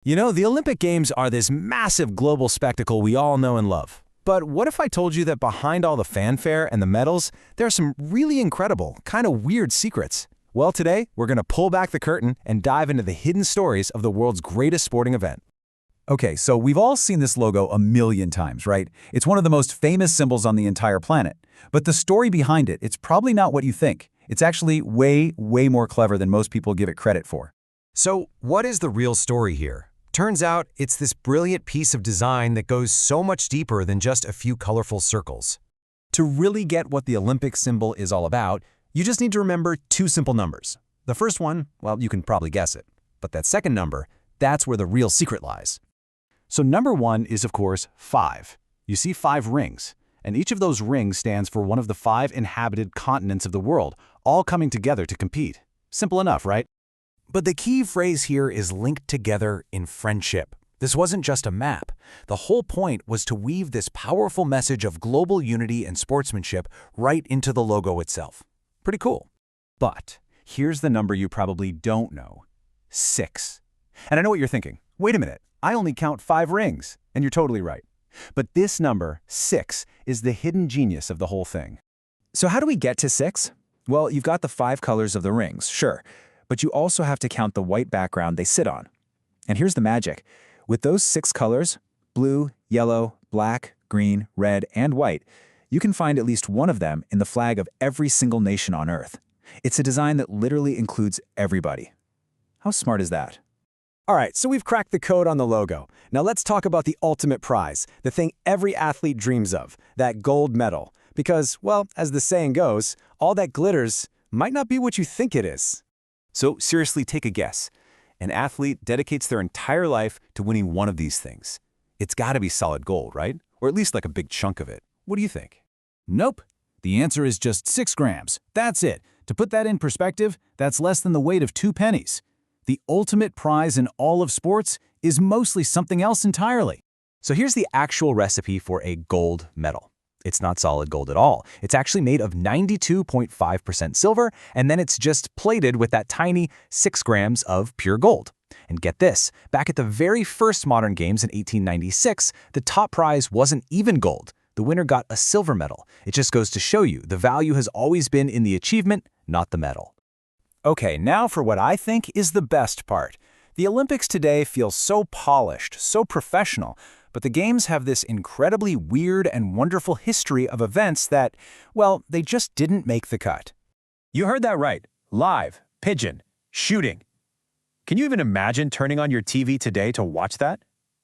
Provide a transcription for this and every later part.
You know, the Olympic Games are this massive global spectacle we all know and love. But what if I told you that behind all the fanfare and the medals, there are some really incredible, kind of weird secrets? Well, today, we're going to pull back the curtain and dive into the hidden stories of the world's greatest sporting event. Okay, so we've all seen this logo a million times, right? It's one of the most famous symbols on the entire planet. But the story behind it's probably not what you think. It's actually way, way more clever than most people give it credit for. So, what is the real story here? Turns out, it's this brilliant piece of design that goes so much deeper than just a few colorful circles. To really get what the Olympic symbol is all about, you just need to remember two simple numbers. The first one, well, you can probably guess it. But that second number, that's where the real secret lies. So number one is, of course, 5. You see 5 rings, and each of those rings stands for one of the 5 inhabited continents of the world, all coming together to compete. Simple enough, right? But the key phrase here is linked together in friendship. This wasn't just a map. The whole point was to weave this powerful message of global unity and sportsmanship right into the logo itself. Pretty cool. But here's the number you probably don't know. 6. And I know what you're thinking. Wait a minute, I only count 5 rings. And you're totally right. But this number, 6, is the hidden genius of the whole thing. So how do we get to 6? Well, you've got the 5 colors of the rings, sure. But you also have to count the white background they sit on. And here's the magic. With those 6 colors, blue, yellow, black, green, red, and white, you can find at least one of them in the flag of every single nation on Earth. It's a design that literally includes everybody. How smart is that? All right, so we've cracked the code on the logo. Now let's talk about the ultimate prize, the thing every athlete dreams of, that gold medal. Because, well, as the saying goes, all that glitters might not be what you think it is. So seriously, take a guess. An athlete dedicates their entire life to winning one of these things. It's got to be solid gold, right? Or at least like a big chunk of it. What do you think? Nope. The answer is just 6 grams. That's it. To put that in perspective, that's less than the weight of 2 pennies. The ultimate prize in all of sports is mostly something else entirely. So here's the actual recipe for a gold medal. It's not solid gold at all. It's actually made of 92.5% silver, and then it's just plated with that tiny 6 grams of pure gold. And get this, back at the very first modern games in 1896, the top prize wasn't even gold. The winner got a silver medal. It just goes to show you the value has always been in the achievement, not the medal. Okay, now for what I think is the best part. The Olympics today feel so polished, so professional, but the Games have this incredibly weird and wonderful history of events that, well, they just didn't make the cut. You heard that right. Live, pigeon, shooting. Can you even imagine turning on your TV today to watch that?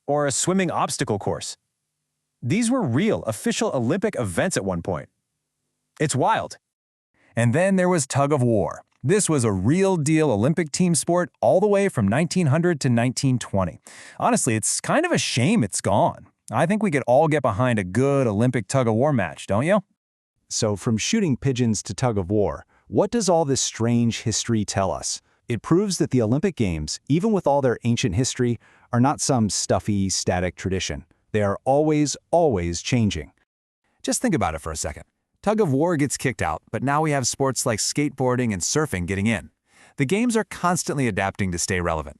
Or a swimming obstacle course? These were real, official Olympic events at one point. It's wild. And then there was tug of war. This was a real-deal Olympic team sport all the way from 1900 to 1920. Honestly, it's kind of a shame it's gone. I think we could all get behind a good Olympic tug-of-war match, don't you? So from shooting pigeons to tug of war, what does all this strange history tell us? It proves that the Olympic Games, even with all their ancient history, are not some stuffy, static tradition. They are always, always changing. Just think about it for a second. Tug of war gets kicked out, but now we have sports like skateboarding and surfing getting in. The Games are constantly adapting to stay relevant.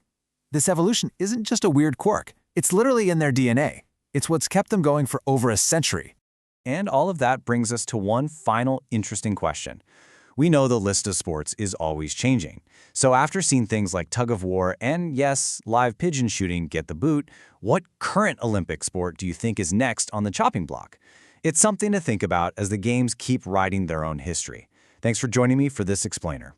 This evolution isn't just a weird quirk. It's literally in their DNA. It's what's kept them going for over a century. And all of that brings us to one final interesting question. We know the list of sports is always changing. So after seeing things like tug of war and, yes, live pigeon shooting get the boot, what current Olympic sport do you think is next on the chopping block? It's something to think about as the Games keep writing their own history. Thanks for joining me for this explainer.